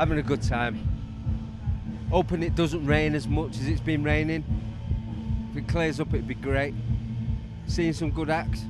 having a good time. Hoping it doesn't rain as much as it's been raining. If it clears up, it'd be great. Seeing some good acts.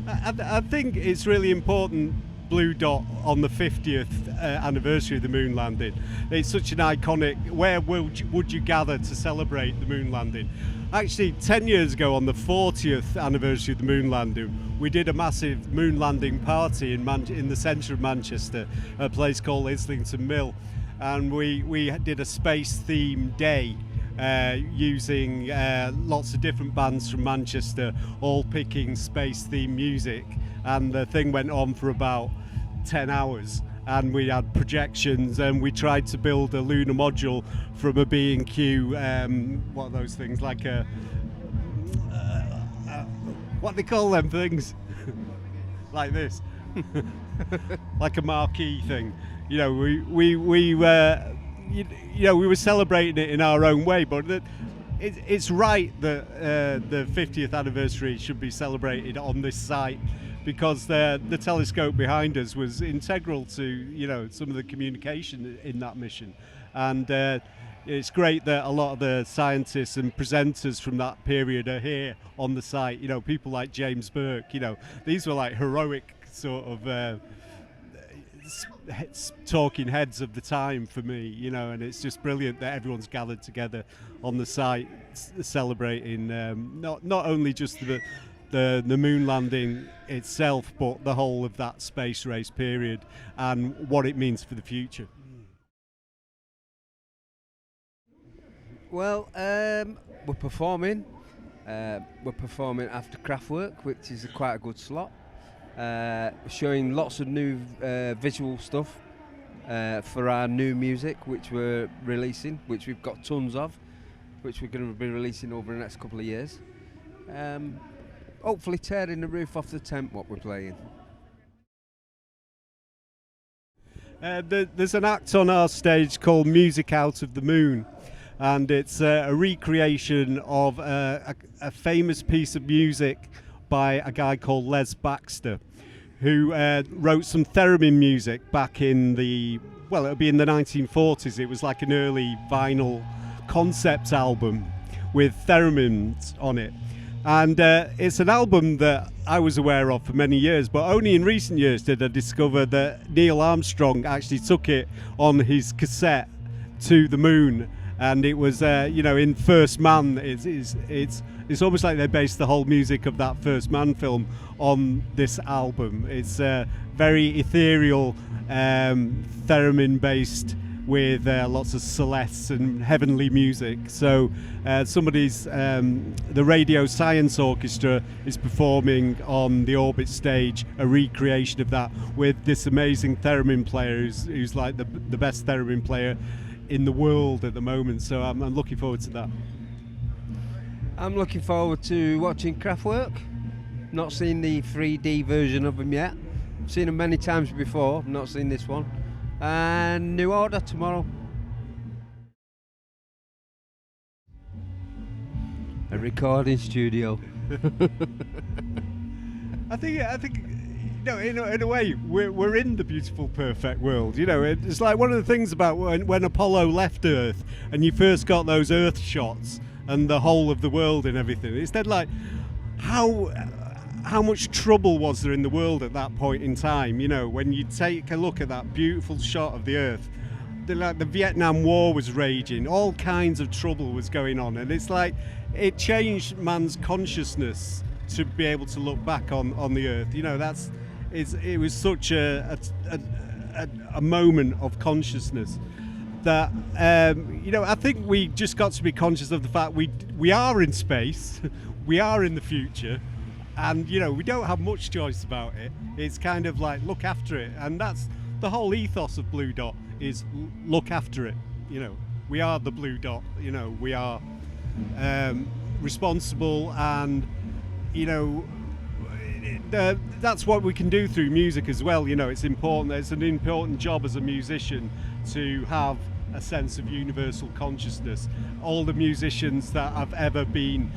I think it's really important, Blue Dot, on the 50th anniversary of the moon landing. It's such an iconic, where would you gather to celebrate the moon landing? Actually, 10 years ago, on the 40th anniversary of the moon landing, we did a massive moon landing party in the centre of Manchester, a place called Islington Mill. And we did a space-themed day using lots of different bands from Manchester, all picking space-themed music. And the thing went on for about 10 hours. And we had projections, and we tried to build a lunar module from a B&Q, what are those things, like a, what do they call them things? Like this, like a marquee thing. You know, we were, you know, we were celebrating it in our own way, but it's right that the 50th anniversary should be celebrated on this site, because the telescope behind us was integral to, you know, some of the communication in that mission. And it's great that a lot of the scientists and presenters from that period are here on the site. You know, people like James Burke, you know, these were like heroic sort of talking heads of the time for me, you know, and it's just brilliant that everyone's gathered together on the site celebrating not only just the moon landing itself, but the whole of that space race period and what it means for the future. Well, we're performing. We're performing after Kraftwerk, which is quite a good slot. Showing lots of new visual stuff for our new music, which we're releasing, which we've got tons of, which we're going to be releasing over the next couple of years. Hopefully tearing the roof off the tent what we're playing. There's an act on our stage called Music Out of the Moon, and it's a recreation of a famous piece of music by a guy called Les Baxter, who wrote some theremin music back in it'll be in the 1940s. It was like an early vinyl concept album with theremins on it. And it's an album that I was aware of for many years, but only in recent years did I discover that Neil Armstrong actually took it on his cassette to the moon. And it was, you know, in First Man, it's almost like they based the whole music of that First Man film on this album. It's very ethereal, theremin-based, with lots of celestes and heavenly music. So the Radio Science Orchestra is performing on the Orbit stage a recreation of that with this amazing theremin player who's like the best theremin player in the world at the moment. So I'm looking forward to that. I'm looking forward to watching Kraftwerk. Not seen the 3D version of them yet. Seen them many times before, not seen this one. And New Order tomorrow. A recording studio. I think you know, in a way, we're in the beautiful, perfect world. You know, it's like one of the things about when Apollo left Earth and you first got those Earth shots and the whole of the world and everything. It's then like, how much trouble was there in the world at that point in time? You know, when you take a look at that beautiful shot of the Earth, the Vietnam War was raging, all kinds of trouble was going on, and it's like it changed man's consciousness to be able to look back on the Earth. You know, it was such a moment of consciousness that you know, I think we just got to be conscious of the fact we are in space, we are in the future. And, you know, we don't have much choice about it. It's kind of like look after it. And that's the whole ethos of Blue Dot, is look after it. You know, we are the Blue Dot. You know, we are responsible, and, you know, that's what we can do through music as well. You know, it's important. It's an important job as a musician to have a sense of universal consciousness. All the musicians that I've ever been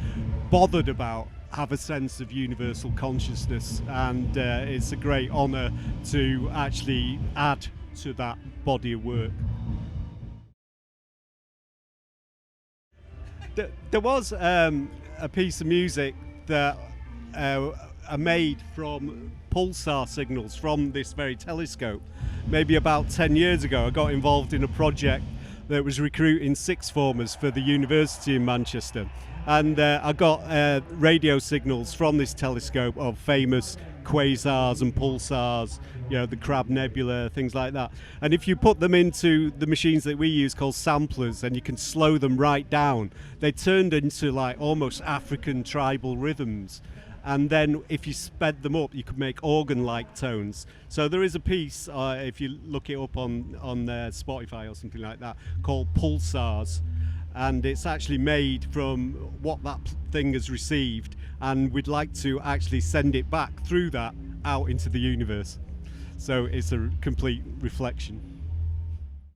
bothered about have a sense of universal consciousness, and it's a great honour to actually add to that body of work. There was a piece of music that are made from pulsar signals from this very telescope. Maybe about 10 years ago I got involved in a project that was recruiting sixth formers for the university in Manchester, and I got radio signals from this telescope of famous quasars and pulsars, you know, the Crab Nebula, things like that. And if you put them into the machines that we use called samplers, and you can slow them right down, they turned into like almost African tribal rhythms. And then if you sped them up, you could make organ-like tones. So there is a piece, if you look it up on Spotify or something like that, called Pulsars, and it's actually made from what that thing has received, and we'd like to actually send it back through that out into the universe. So it's a complete reflection.